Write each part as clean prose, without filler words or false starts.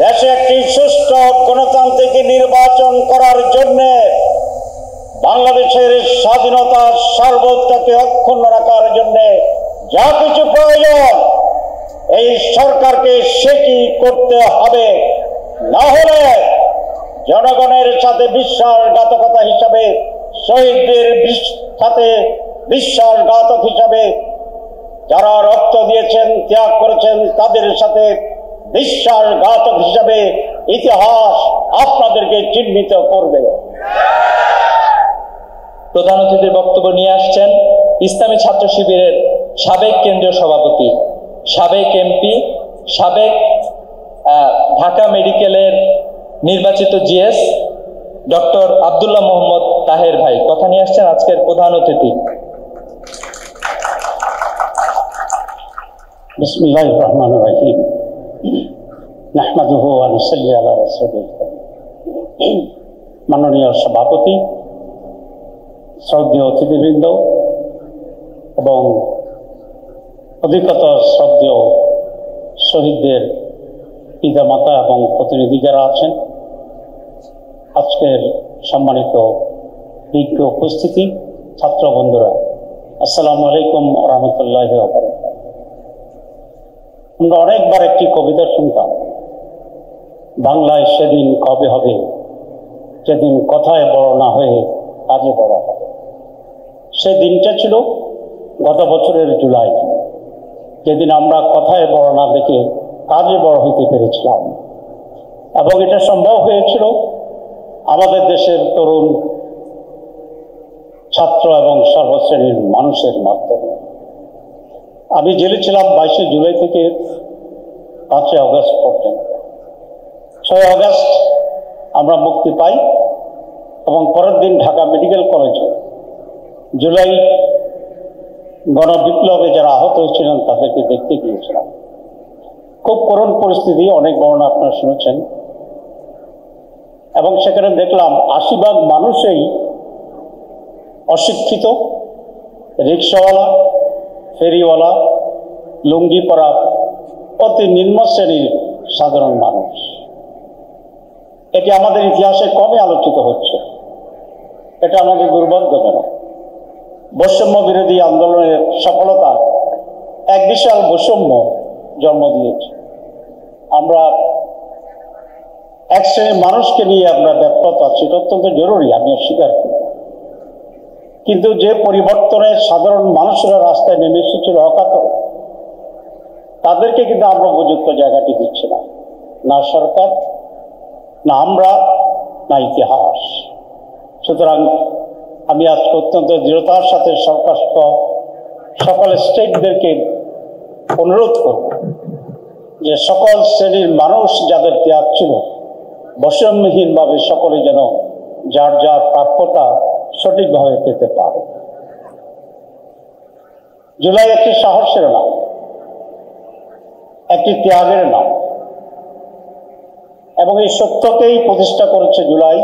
দেশে একটি সুষ্ঠু গণতান্ত্রিক নির্বাচন করার জন্য বাংলাদেশের স্বাধীনতার সার্বভৌমত্বকে অক্ষুণ্ণ রাখার জন্য যা কিছু প্রয়োজন এই সরকারকে সেটি করতে হবে, না হলে জনগণের সাথে বিশ্বাসঘাতকতা হিসাবে, শহীদদের সাথে বিশ্বাসঘাতক হিসাবে, যারা রক্ত দিয়েছেন, ত্যাগ করেছেন, তাদের সাথে বিশ্বাসঘাতক হিসাবে ইতিহাস আপনাদেরকে চিহ্নিত করবে। প্রধান অতিথির বক্তব্য নিয়ে আসছেন ইসলামী ছাত্র শিবিরের সাবেক কেন্দ্রীয় সভাপতি, সাবেক এমপি, সাবেক ঢাকা মেডিকেলের নির্বাচিত জিএস ডক্টর আব্দুল্লাহ মোহাম্মদ তাহের ভাই কথা নিয়ে আসছেন আজকের প্রধান অতিথি। বিসমিল্লাহির রহমানির রহিম। নাহমাদুহু ওয়া নুসাল্লি আলা রাসূলিল কারীম। মাননীয় সভাপতি, শ্রদ্ধেয় অতিথিবৃন্দ এবং অধিকতর শ্রদ্ধেয় শহীদদের পিতামাতা এবং প্রতিনিধি যারা আছেন, আজকের সম্মানিত বিজ্ঞ উপস্থিতি, ছাত্র বন্ধুরা, আসসালামু আলাইকুম ওয়া রাহমাতুল্লাহি ওয়া বারাকাতুহু। আমরা অনেকবার একটি কবিতা শুনতাম, বাংলায় সেদিন কবে হবে যেদিন কথায় বড় না হয়ে কাজে বড় হবে। সেই দিনটা ছিল গত বছরের জুলাই, যেদিন আমরা কথায় বড় না দেখে কাজে বড় হইতে পেরেছিলাম, এবং এটা সম্ভব হয়েছিল আমাদের দেশের তরুণ ছাত্র এবং সর্বশ্রেণীর মানুষের মাধ্যমে। আমি জেলে ছিলাম 22 জুলাই থেকে 5 আগস্ট পর্যন্ত। 6 আগস্ট আমরা মুক্তি পাই এবং পরের দিন ঢাকা মেডিকেল কলেজে জুলাই গণবিপ্লবে যারা আহত হয়েছিলেন তাদেরকে দেখতে গিয়েছিলাম। খুব করুণ পরিস্থিতি, অনেক বর্ণনা আপনারা শুনেছেন, এবং সেখানে দেখলাম 80% মানুষই অশিক্ষিত, রিক্সাওয়ালা, ফেরিওয়ালা, লুঙ্গি পরা অতি নিম্ন শ্রেণীর সাধারণ মানুষ। এটি আমাদের ইতিহাসে কমই আলোচিত হচ্ছে, এটা আমাদের দুর্ভাগ্যজনক। বৈষম্য বিরোধী আন্দোলনের সফলতা এক বিশাল বৈষম্য জন্ম দিয়েছে। আমরা এক শ্রেণীর মানুষকে নিয়ে আমরা ব্যাপক আছি, এটা অত্যন্ত জরুরি, আমি স্বীকার করি। কিন্তু যে পরিবর্তনে সাধারণ মানুষেরা রাস্তায় নেমে এসেছিল অকাতরে, তাদেরকে কিন্তু আমরা উপযুক্ত জায়গাটি দিচ্ছি না, না সরকার, না আমরা, না ইতিহাস। সুতরাং আমি আজ অত্যন্ত দৃঢ়তার সাথে সরকার সকল স্টেটদেরকে অনুরোধ করব যে সকল শ্রেণীর মানুষ যাদের ত্যাগ ছিল, বৈষম্যহীনভাবে সকলে যেন যার যার প্রাপ্যতা সঠিকভাবে পেতে পারে। জুলাই একটি সাহসের নাম, একটি ত্যাগের নাম, এবং এই সত্যকেই প্রতিষ্ঠা করেছে জুলাই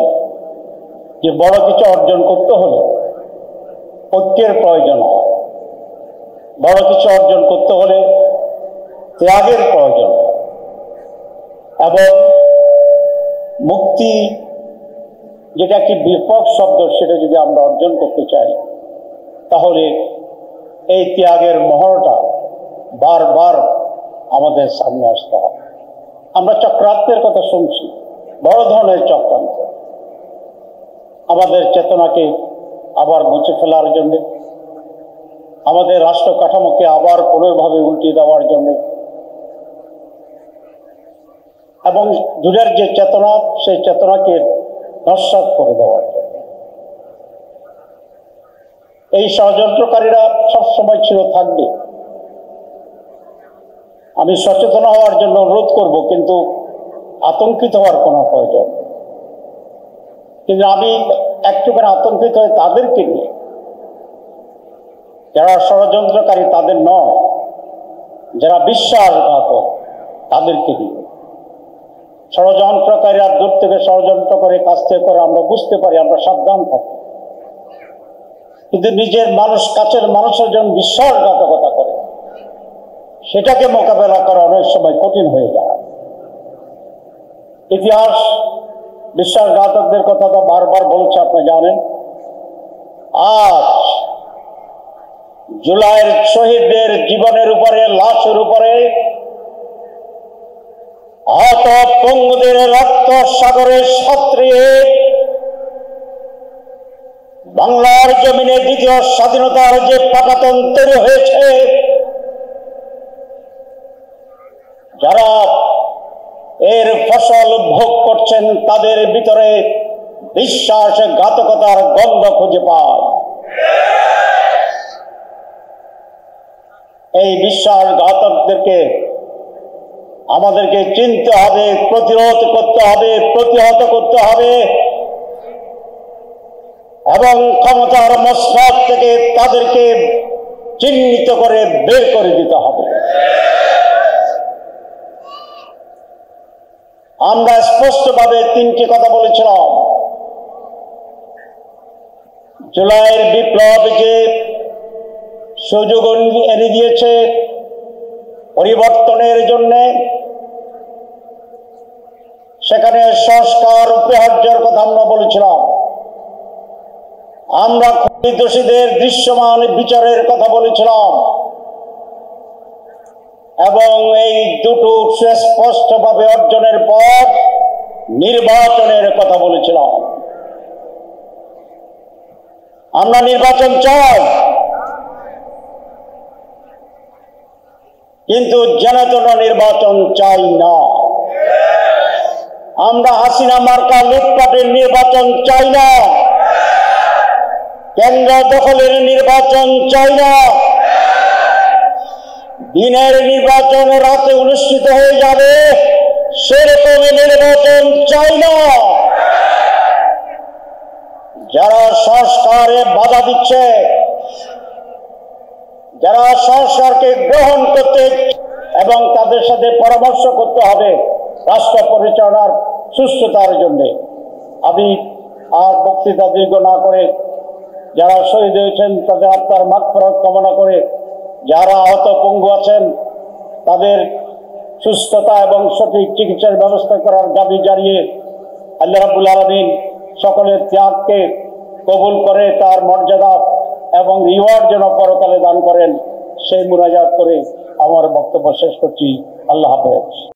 যে বড় কিছু অর্জন করতে হলে ঐক্যের প্রয়োজন হয়, বড় কিছু অর্জন করতে হলে ত্যাগের প্রয়োজন, এবং মুক্তি যেটা একটি ব্যাপক শব্দ, সেটা যদি আমরা অর্জন করতে চাই তাহলে এই ত্যাগের মহড়াটা বারবার আমাদের সামনে আসতে হবে। আমরা চক্রান্তের কথা শুনছি, বড় ধরনের চক্রান্ত, আমাদের চেতনাকে আবার মুছে ফেলার জন্য, আমাদের রাষ্ট্র কাঠামোকে আবার পুনর্ভাবে উল্টিয়ে দেওয়ার জন্য, এবং যুগের যে চেতনা সেই চেতনাকে নস্যাৎ করে দেওয়ার জন্য। এই ষড়যন্ত্রকারীরা সবসময় ছিল, থাকবে। আমি সচেতন হওয়ার জন্য অনুরোধ করব, কিন্তু আতঙ্কিত হওয়ার কোনো প্রয়োজন। কিন্তু আমি একটুখানি আতঙ্কিত হয়ে তাদেরকে নিয়ে, যারা ষড়যন্ত্রকারী তাদের নয়, যারা বিশ্বাসঘাতক তাদেরকে নিয়ে। ষড়যন্ত্রকারীরা দূর থেকে ষড়যন্ত্র করে, কাছ থেকে করে, আমরা বুঝতে পারি, আমরা সাবধান থাকি। কিন্তু নিজের মানুষ, কাছের মানুষের জন্য বিশ্বাসঘাতকতা করে, সেটাকে মোকাবেলা করা অনেক সময় কঠিন হয়ে যায়। ইতিহাস বিশ্বাসঘাতকদের কথা তো বারবার বলছে, আপনি জানেন। আজ জুলাইয়ের শহীদদের জীবনের উপরে, লাশের উপরে, আহত পঙ্গুদের রক্ত সাগরে সাঁতরিয়ে বাংলার জমিনে দ্বিতীয় স্বাধীনতার যে পাটাতন তৈরি হয়েছে, যারা এর ফসল ভোগ করছেন তাদের ভিতরে বিশ্বাসঘাতকতার গন্ধ খুঁজে পায়। এই বিশ্বাসঘাতকদেরকে আমাদেরকে চিনতে হবে, প্রতিরোধ করতে হবে, প্রতিহত করতে হবে এবং ক্ষমতার মসনদ থেকে তাদেরকে চিহ্নিত করে বের করে দিতে হবে। আমরা স্পষ্টভাবে তিনটি কথা বলেছিলাম। জুলাইয়ের বিপ্লব যে সুযোগ এনে দিয়েছে পরিবর্তনের জন্য, সেখানে সংস্কার অপরিহার্যের কথা আমরা বলেছিলাম। আমরা খুনি দোষীদের দৃশ্যমান বিচারের কথা বলেছিলাম এবং এই দুটো সুস্পষ্টভাবে অর্জনের পর নির্বাচনের কথা বলেছিলাম। আমরা নির্বাচন চাই, কিন্তু যেন নির্বাচন চাই না। আমরা হাসিনা মার্কা লুটপাটের নির্বাচন চাই না, কেন্দ্র দখলের নির্বাচন চাই না, দিনের নির্বাচন রাতে অনুষ্ঠিত হয়ে যাবে সেরকম নির্বাচন চাই না। যারা সংস্কারে বাধা দিচ্ছে, যারা সংস্কারকে গ্রহণ করতে এবং তাদের সাথে পরামর্শ করতে হবে রাষ্ট্র পরিচালনার সুস্থতার জন্য। আমি আর বক্তৃতা দীর্ঘ না করে যারা শহীদ হয়েছেন তাদের আত্মার মাগফিরাত কামনা করে, যারা আহত পঙ্গু আছেন তাদের সুস্থতা এবং সঠিক চিকিৎসার ব্যবস্থা করার দাবি জানিয়ে আল্লাহ রাব্বুল আলামিন সকলের ত্যাগকে কবুল করে তার মর্যাদা এবং রিওয়ার্ড যেন পরকালে দান করেন, সেই মুনাজাত করে আমার বক্তব্য শেষ করছি। আল্লাহ হাফেজ।